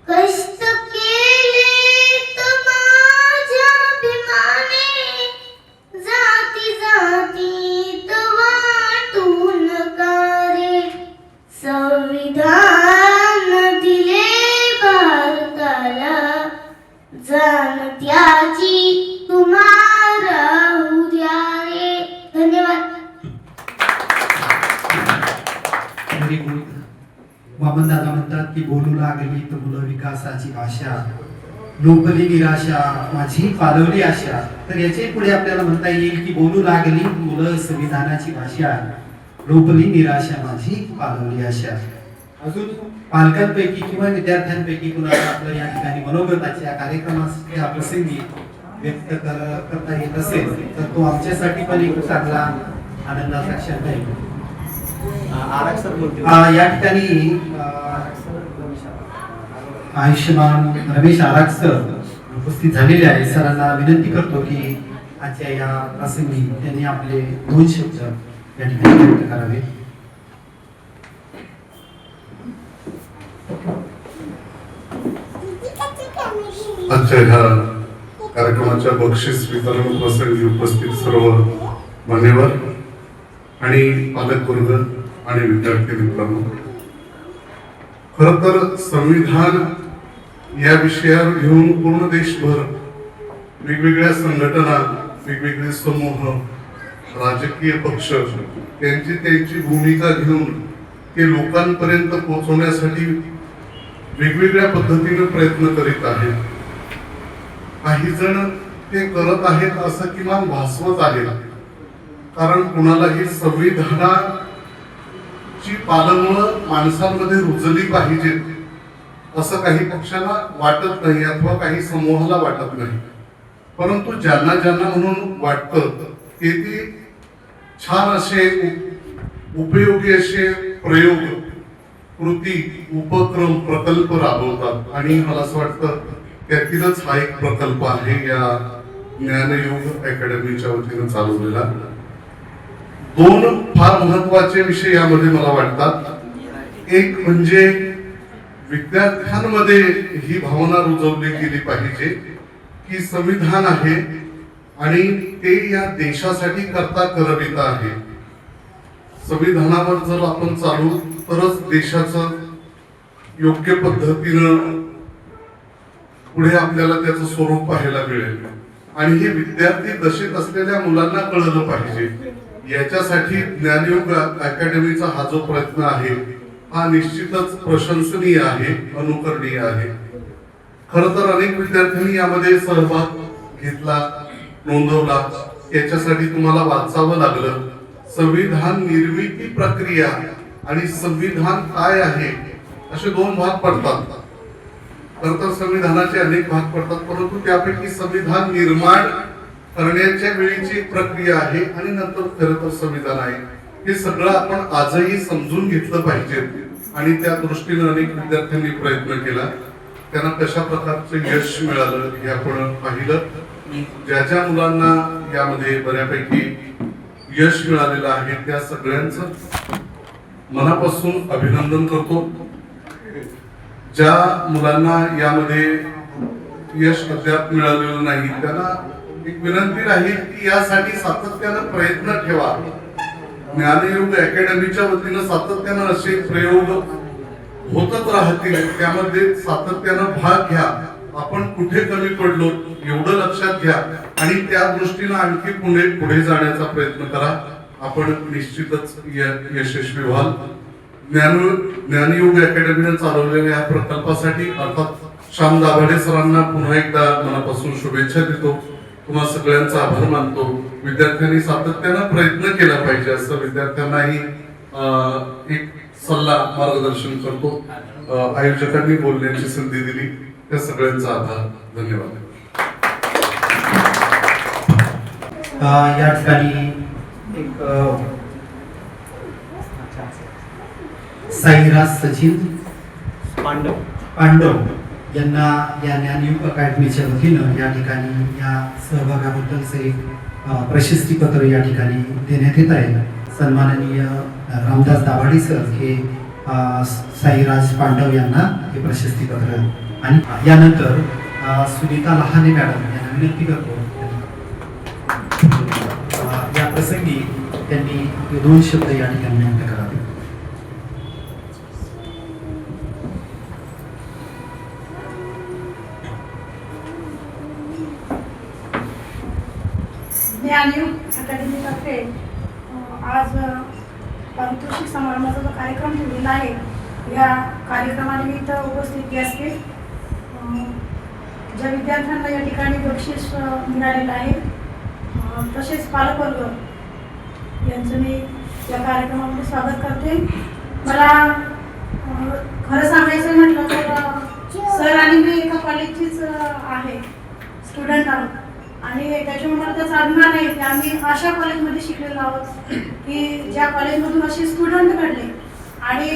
कष्ट केले तर माझ्या अभिमाने, जाती जातीत वाटू नका रे. संविधान दिले भारताला, जाण त्याची तुम्हाला उद्या रे. धन्यवाद. Very good. वामन दादा म्हणतात की बोलू लागली तर मुलं विकासाची भाषा, लोकली निराशा माझी पालवली आशा. तर याच्या पुढे आपल्याला म्हणता येईल की बोलू लागली मुलं संविधानाची भाषा, लोकली निराशा माझी पालवली आशा. अजून पालकांपैकी किंवा विद्यार्थ्यांपैकी कुणाला आपलं या ठिकाणी मनोगताच्या कार्यक्रमाच्या प्रसंगी व्यक्त करता येत असेल तर तो आमच्यासाठी पण एक चांगला आनंदाचा क्षण आहे. आरक्षण या ठिकाणी आयुष्यमान रमेश आराख सर उपस्थित झालेले आहे. सरांना विनंती करतो की आजच्या या प्रसंगी त्यांनी आपले 2 शब्द या ठिकाणी व्यक्त करावे. आजच्या ह्या कार्यक्रमाच्या बक्षीस वितरण प्रसंगी उपस्थित सर्व मान्यवर आणि पालकवर्ग आणि विद्यार्थी मित्रांनो, खर तर संविधान या विषयावर घेऊन पूर्ण देशभर वेगवेगळ्या संघटना, वेगवेगळे समूह, राजकीय पक्ष त्यांची भूमिका घेऊन ते लोकांपर्यंत पोहोचवण्यासाठी वेगवेगळ्या पद्धतीने प्रयत्न करीत आहेत. काही जण ते करत आहेत असं किमान भासवत आहेत, कारण कुणालाही संविधानाची पालनमुळे माणसांमध्ये रुजली पाहिजे असं काही पक्षाला वाटत नाही अथवा काही समूहाला वाटत नाही. परंतु ज्यांना ज्यांना म्हणून वाटतं ते छान असे उपयोगी असे प्रयोग, कृती, उपक्रम, प्रकल्प राबवतात आणि मला असं वाटतं त्यातीलच हा एक प्रकल्प आहे या ज्ञानयोग अकॅडमीच्या वतीने चालवलेला. 2 फार महत्वाचे विषय यामध्ये मला वाटतात. एक म्हणजे विद्यार्थ्यांमध्ये ही भावना रुजवली गेली पाहिजे की संविधान आहे आणि ते या देशासाठी करता करविता आहे. संविधानावर जर आपण चालू तरच देशाचं योग्य पद्धतीनं पुढे आपल्याला त्याचं स्वरूप पाहायला मिळेल आणि हे विद्यार्थी दशेत असलेल्या मुलांना कळलं पाहिजे. याच्यासाठी ज्ञानयोग अकॅडमीचा हा जो प्रयत्न आहे हा निश्चितच प्रशंसनीय आहे, अनुकरणीय आहे. खर तर अनेक विद्यार्थ्यांनी यामध्ये सहभाग घेतला, नोंदवला. याच्यासाठी तुम्हाला वाचावं लागलं. संविधान निर्मिती प्रक्रिया आणि संविधान काय आहे असे 2 भाग पडतात. खर तर संविधानाचे अनेक भाग पडतात, परंतु त्यापैकी संविधान निर्माण करण्याच्या वेळीची प्रक्रिया आहे आणि नंतर खरं तर संविधान आहे. हे सगळं आपण आजही समजून घेतलं पाहिजे आणि त्या दृष्टीने अनेक विद्यार्थ्यांनी प्रयत्न केला. त्यांना कशा प्रकारचं यश मिळालं हे आपण पाहिलं. ज्या मुलांना यामध्ये बऱ्यापैकी यश मिळालेलं आहे त्या सगळ्यांचं मनापासून अभिनंदन करतो. ज्या मुलांना यामध्ये यश अद्याप मिळालेलं नाही त्यांना एक विनंती राहील की यासाठी सातत्यानं प्रयत्न ठेवा. ज्ञानयोग अकॅडमीच्या वतीनं सातत्यानं असे प्रयोग होतच राहतील, त्यामध्ये सातत्यानं भाग घ्या. आपण कुठे कमी पडलो एवढं लक्षात घ्या आणि त्या दृष्टीनं आणखी पुढे जाण्याचा प्रयत्न करा. आपण निश्चितच यशस्वी व्हाल. ज्ञानयोग अकॅडमीने चालवलेल्या या प्रकल्पासाठी अर्थात श्याम दाभाडे सरांना पुन्हा एकदा मनापासून शुभेच्छा देतो. तुम्हा सगळ्यांचा आभार मानतो. विद्यार्थ्यांनी सातत्यानं प्रयत्न केला पाहिजे असं विद्यार्थ्यांनाही एक सल्ला, मार्गदर्शन करतो. आयोजकांनी बोलण्याची संधी दिली त्या सगळ्यांचा आभार. धन्यवाद. या ठिकाणी एक साईराज सचिन पांडव यांना या ज्ञानयोग अकॅडमीच्या वतीनं या ठिकाणी या सहभागाबद्दलचे प्रशस्तीपत्र या ठिकाणी देण्यात येत आहे. सन्माननीय रामदास दाभाडे सर हे साईराज पांडव यांना हे प्रशस्तीपत्र आणि यानंतर सुनीता लहाने मॅडम यांना विनंती करतो या प्रसंगी त्यांनी 2 शब्द या ठिकाणी व्यक्त करावे. ज्ञानयोग अकॅडमीतर्फे आज पारितोषिक समारंभाचा जो कार्यक्रम ठेवलेला आहे या कार्यक्रमानिमित्त उपस्थित व्यासपीठ ज्या विद्यार्थ्यांना या ठिकाणी बक्षीस मिळालेलं आहे तसेच पालकवर्ग यांचं मी या कार्यक्रमामध्ये स्वागत करते. मला खरं सांगायचं म्हटलं तर सर आणि मी एका कॉलेजचीच आहे, स्टुडंट आहोत आणि त्याच्यामुळे मला त्याचा अभिमान आहे की आम्ही अशा कॉलेजमध्ये शिकलेलो आहोत की ज्या कॉलेजमधून असे स्टुडंट घडले आणि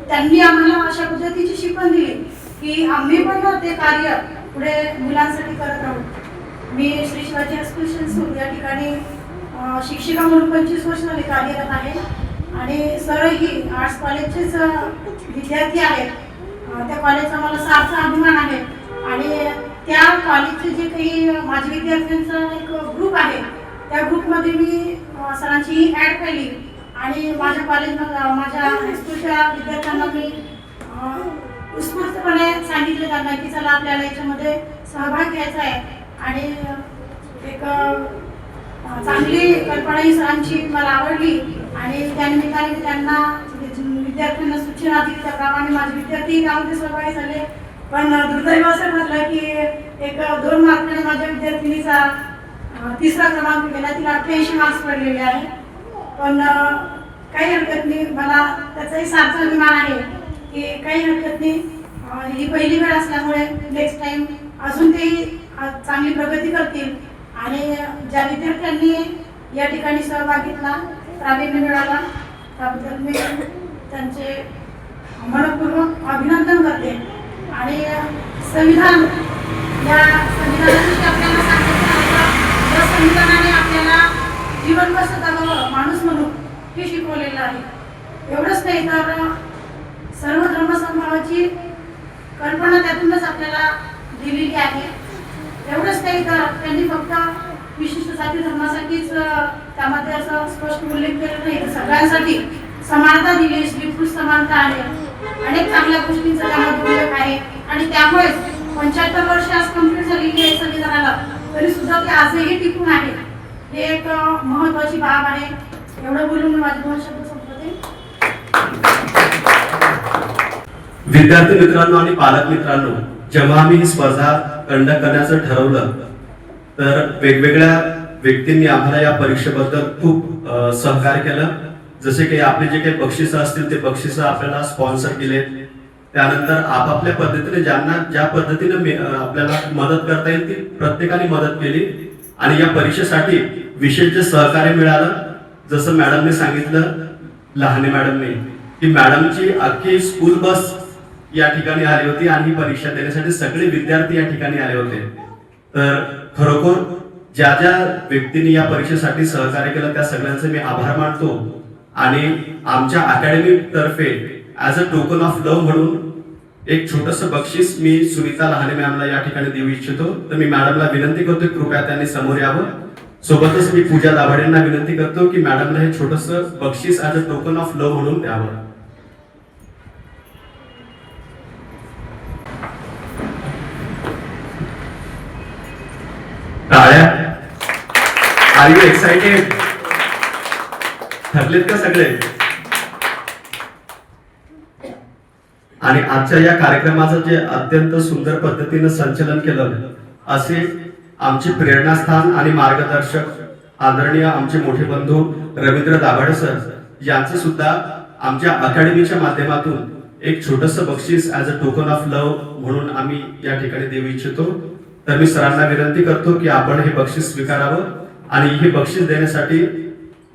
त्यांनी आम्हाला अशा पद्धतीची शिकवण दिली की आम्ही पण ते कार्य पुढे मुलांसाठी करत राहू. मी श्री शिवाजी हायस्कूल शिंसूर या ठिकाणी शिक्षिका म्हणून 25 वर्ष झाली कार्यरत आहे आणि सरही आर्ट्स कॉलेजचेच विद्यार्थी आहेत. त्या कॉलेजचा मला सार्थ अभिमान आहे आणि त्या कॉलेजचे जे काही माझ्या विद्यार्थ्यांचा एक ग्रुप आहे त्या ग्रुपमध्ये मी सरांची ॲड केली आणि माझ्या कॉलेजमध्ये माझ्या हायस्कूलच्या विद्यार्थ्यांना मी उत्स्फूर्तपणे सांगितले त्यांना की चला आपल्याला याच्यामध्ये सहभाग घ्यायचा आहे आणि एक चांगली कल्पना ही सरांची मला आवडली आणि त्यानिमित्ताने त्यांना विद्यार्थ्यांना सूचना दिली त्याप्रमाणे माझे विद्यार्थी त्यामध्ये सहभागी झाले. पण दुर्दैव असं ठरलं की एक 2 मार्काने माझ्या विद्यार्थिनीचा 3रा क्रमांक गेला. तिला 88 मार्क्स पडलेले आहे. पण काही हरकत नाही. मला त्याचाही सार्थ अभिमान आहे की काही हरकत नाही. ही पहिली वेळ असल्यामुळे नेक्स्ट टाइम अजून तेही चांगली प्रगती करतील आणि ज्या विद्यार्थ्यांनी या ठिकाणी सहभाग घेतला प्रावीण्य मिळाला त्याबद्दल मी त्यांचे मनपूर्वक अभिनंदन करते. आणि संविधान या संविधानाविषयी आपल्याला सांगितलं आहे या संविधानाने आपल्याला जीवन कसं जगावं माणूस म्हणून हे शिकवलेलं आहे. एवढंच नाही तर सर्व धर्मसमभावाची कल्पना त्यातूनच आपल्याला दिलेली आहे. एवढंच नाही तर त्यांनी फक्त विशिष्ट जाती धर्मासाठीच त्यामध्ये असं स्पष्ट उल्लेख केला नाही तर सगळ्यांसाठी समानता दिली. स्त्री पुरुष समानता आहे. अनेक चांगल्या गोष्टींचा त्यामध्ये उल्लेख आहे आणि त्यामुळेच 75 वर्ष आज कंप्लीट झालेली आहे संविधानाला तरी सुद्धा ते आजही टिकून आहे. हे एक महत्वाची बाब आहे. एवढं बोलून मी माझे 2 शब्द संपवते. विद्यार्थी मित्रांनो आणि पालक मित्रांनो, जेव्हा आम्ही ही स्पर्धा कंडक्ट करण्याचं ठरवलं तर वेगवेगळ्या व्यक्तींनी आम्हाला या परीक्षेबद्दल खूप सहकार्य केलं. जसे की आपले जे काही बक्षिसं असतील ते बक्षिसं आपल्याला स्पॉन्सर केले. त्यानंतर आपापल्या पद्धतीने ज्यांना ज्या पद्धतीने आपल्याला मदत करता येईल ती प्रत्येकाने मदत केली आणि या परीक्षेसाठी विशेष जे सहकार्य मिळालं जसं मॅडमने सांगितलं लहाने मॅडमने की मॅडमची अख्खी स्कूल बस या ठिकाणी आली होती आणि ही परीक्षा देण्यासाठी सगळे विद्यार्थी या ठिकाणी आले होते. तर खरोखर ज्या ज्या व्यक्तींनी या परीक्षेसाठी सहकार्य केलं त्या सगळ्यांचे मी आभार मानतो आणि आमच्या अकॅडमी तर्फे as a token of love म्हणून एक छोटंसं बक्षीस मी सुनीता लहाने मॅमला या ठिकाणी देऊ इच्छितो. तर मी मॅडमला विनंती करतो कृपया त्यांनी समोर यावं. सोबतच मी पूजा दाभाडेंना विनंती करतो की मॅडमला हे छोटंसं बक्षीस as a token of love म्हणून द्यावं. टाळ्या. R you excited? थकलेत का सगळे? आणि आजच्या या कार्यक्रमाचं जे अत्यंत सुंदर पद्धतीनं संचलन केलं असे आमचे प्रेरणास्थान आणि मार्गदर्शक आदरणीय आमचे मोठे बंधू रवींद्र दाभाडे सर यांचं सुद्धा आमच्या अकॅडमीच्या माध्यमातून एक छोटंसं बक्षीस as a token of love म्हणून आम्ही या ठिकाणी देऊ इच्छितो. तर मी सरांना विनंती करतो की आपण हे बक्षीस स्वीकारावं आणि हे बक्षीस देण्यासाठी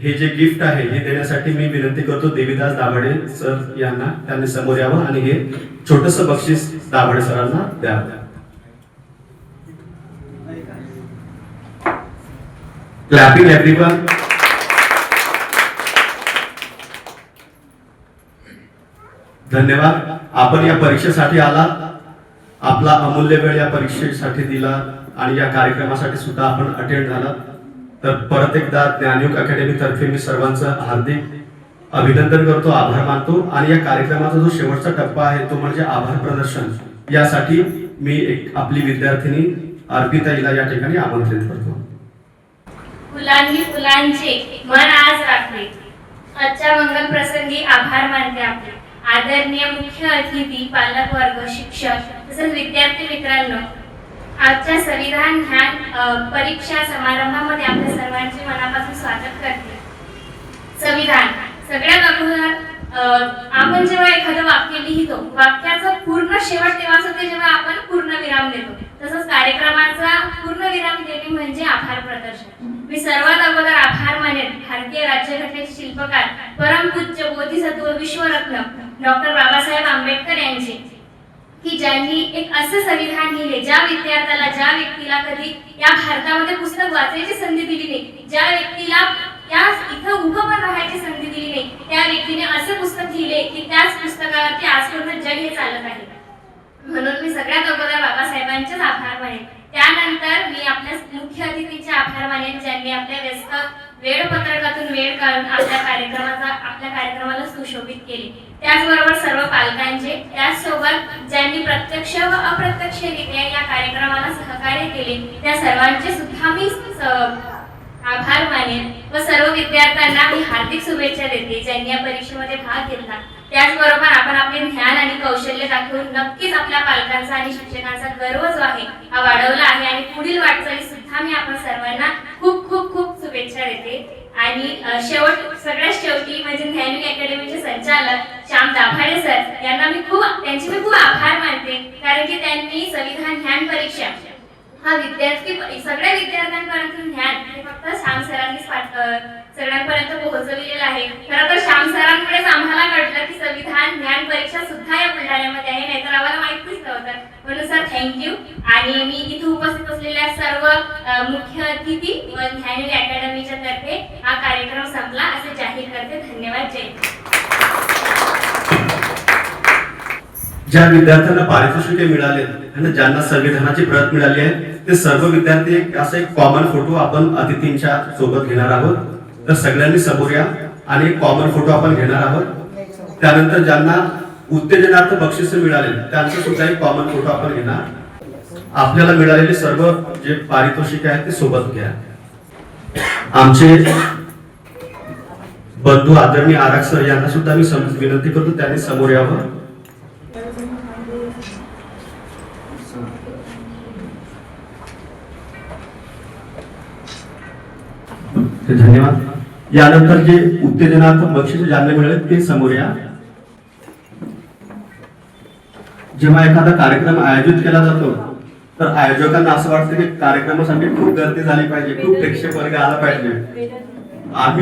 हे जे गिफ्ट आहे हे देण्यासाठी मी विनंती करतो देवीदास दाभाडे सर यांना. त्यांनी समोर यावं आणि हे छोटंसं बक्षीस दाभाडे सरांना द्यावं. Clapping everyone. धन्यवाद. आपण या परीक्षेसाठी आलात. आपला अमूल्य वेळ या परीक्षेसाठी दिला आणि या कार्यक्रमासाठी सुद्धा आपण अटेंड झाला. तर परत एकदा ज्ञानयुग अकॅडमी तर्फे मी सर्वांचं हार्दिक अभिनंदन करतो, आभार मानतो. आणि या कार्यक्रमाचा जो शेवटचा टप्पा आहे तो म्हणजे आभार प्रदर्शन. यासाठी मी एक आपली विद्यार्थिनी अर्पिताईला या ठिकाणी आमंत्रित करतो. फुलांनी फुलांचे मन आज राखले. आजच्या मंगल प्रसंगी आभार मानते आपले आदरणीय मुख्य अतिथी, पालक वर्ग, शिक्षक तसेच विद्यार्थी मित्रांनो. आजच्या संविधान ज्ञान परीक्षा समारंभामध्ये आपल्या सर्वांचे मनापासून स्वागत करते. संविधान सगळ्यात अगोदर आपण जेव्हा एखादं वाक्य लिहितो वाक्याचं पूर्ण शेवट तेव्हाच होते जेव्हा आपण पूर्ण विराम देतो. तसंच कार्यक्रमाचा पूर्णविराम देणे म्हणजे आभार प्रदर्शन. मी सर्वात अगोदर आभार मानेन भारतीय राज्यघटनेचे शिल्पकार परमपूज्य बोधिसत्व विश्वरत्न डॉक्टर बाबासाहेब आंबेडकर यांचे, की ज्यांनी एक असं संविधान लिहिले ज्या विद्यार्थ्याला, ज्या व्यक्तीला कधी या भारतामध्ये पुस्तक वाचायची संधी दिली नाही, ज्या व्यक्तीला या इथं उभं पण राहायची संधी दिली नाही, त्या व्यक्तीने असं पुस्तक लिहिले की त्याच पुस्तकावरती आजपर्यंत जग हे चालत आहे. म्हणून मी सगळ्यात अगोदर बाबासाहेबांचेच आभार मानेन. त्यानंतर मी आपल्या मुख्य अतिथींचे आभार मानेन, ज्यांनी आपल्या व्यस्त वेळपत्रकातून वेळ काढून आपल्या कार्यक्रमाला सुशोभित केले. त्याचबरोबर सर्व पालकांचे, त्याचसोबत ज्यांनी प्रत्यक्ष व अप्रत्यक्षरित्या या कार्यक्रमाला सहकार्य केले त्या सर्वांचे सुद्धा मी आभार मानेन. व सर्व विद्यार्थ्यांना मी हार्दिक शुभेच्छा देते ज्यांनी या परीक्षेमध्ये भाग घेतला. त्याचबरोबर आपण आपले ज्ञान आणि कौशल्य दाखवून नक्कीच आपल्या पालकांचा आणि शिक्षकांचा गर्व जो आहे हा वाढवला आहे आणि पुढील वाटचाली सुद्धा मी आपण सर्वांना खूप खूप खूप शुभेच्छा देते. आणि सगळ्यात शेवटी म्हणजे ज्ञानयुग अकॅडमीचे संचालक श्याम दाभाडे सर यांना मी त्यांचे खूप आभार मानते, कारण की त्यांनी संविधान ज्ञान परीक्षा हा सगळ्या विद्यार्थ्यांपर्यंत ज्ञान हे फक्त श्याम सरांनीच सगळ्यांपर्यंत पोहोचविलेलं आहे. खरं तर श्याम सरांमुळेच आम्हाला कळलं की संविधान ज्ञान परीक्षा सुद्धा या बुलढाण्यामध्ये आहे, नाहीतर आम्हाला माहितीच नव्हतं. म्हणून सर थँक्यू. आणि मी इथे उपस्थित असलेल्या सर्व मुख्य अतिथी व ज्ञानयुग अकॅडमीच्या तर्फे हा कार्यक्रम संपला असे जाहीर करते. धन्यवाद. जय हिंद. ज्या विद्यार्थ्यांना पारितोषिके मिळाले आणि ज्यांना संविधानाची प्रत मिळाली आहे ते सर्व विद्यार्थी असा एक कॉमन फोटो आपण अतिथींच्या सोबत घेणार आहोत. तर सगळ्यांनी समोर या आणि एक कॉमन फोटो आपण घेणार आहोत. त्यानंतर ज्यांना उत्तेजनार्थ बक्षीस मिळाले त्यांचा सुद्धा एक कॉमन फोटो आपण घेणार. आपल्याला मिळालेले सर्व जे पारितोषिके आहेत ते सोबत घ्या. आमचे बंधू आदरणीय आरक सर यांना सुद्धा मी विनंती करतो त्यांनी समोर यावं. धन्यवाद. यानंतर जे उत्तेजनार्थ बक्षीस ज्यांना मिळेल ते समोर या. जेव्हा एखादा कार्यक्रम आयोजित केला जातो तर आयोजकांना असं वाटतं की कार्यक्रमासाठी खूप गर्दी झाली पाहिजे, खूप प्रेक्षक वर्ग आला पाहिजे.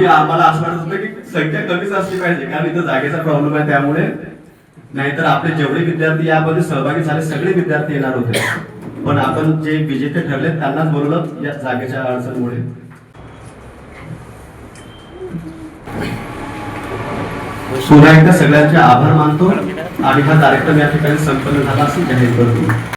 आम्हाला असं वाटत होतं की संख्या कमीच असली पाहिजे, कारण इथं जागेचा प्रॉब्लेम आहे. त्यामुळे नाहीतर आपले जेवढे विद्यार्थी यामध्ये सहभागी झाले सगळे विद्यार्थी येणार होते, पण आपण जे विजेते ठरले त्यांनाच बोलवलं या जागेच्या अडचणीमुळे. पुन्हा एकदा सगळ्यांचे आभार मानतो आणि हा कार्यक्रम या ठिकाणी संपन्न झाला असे जाहीर करतो.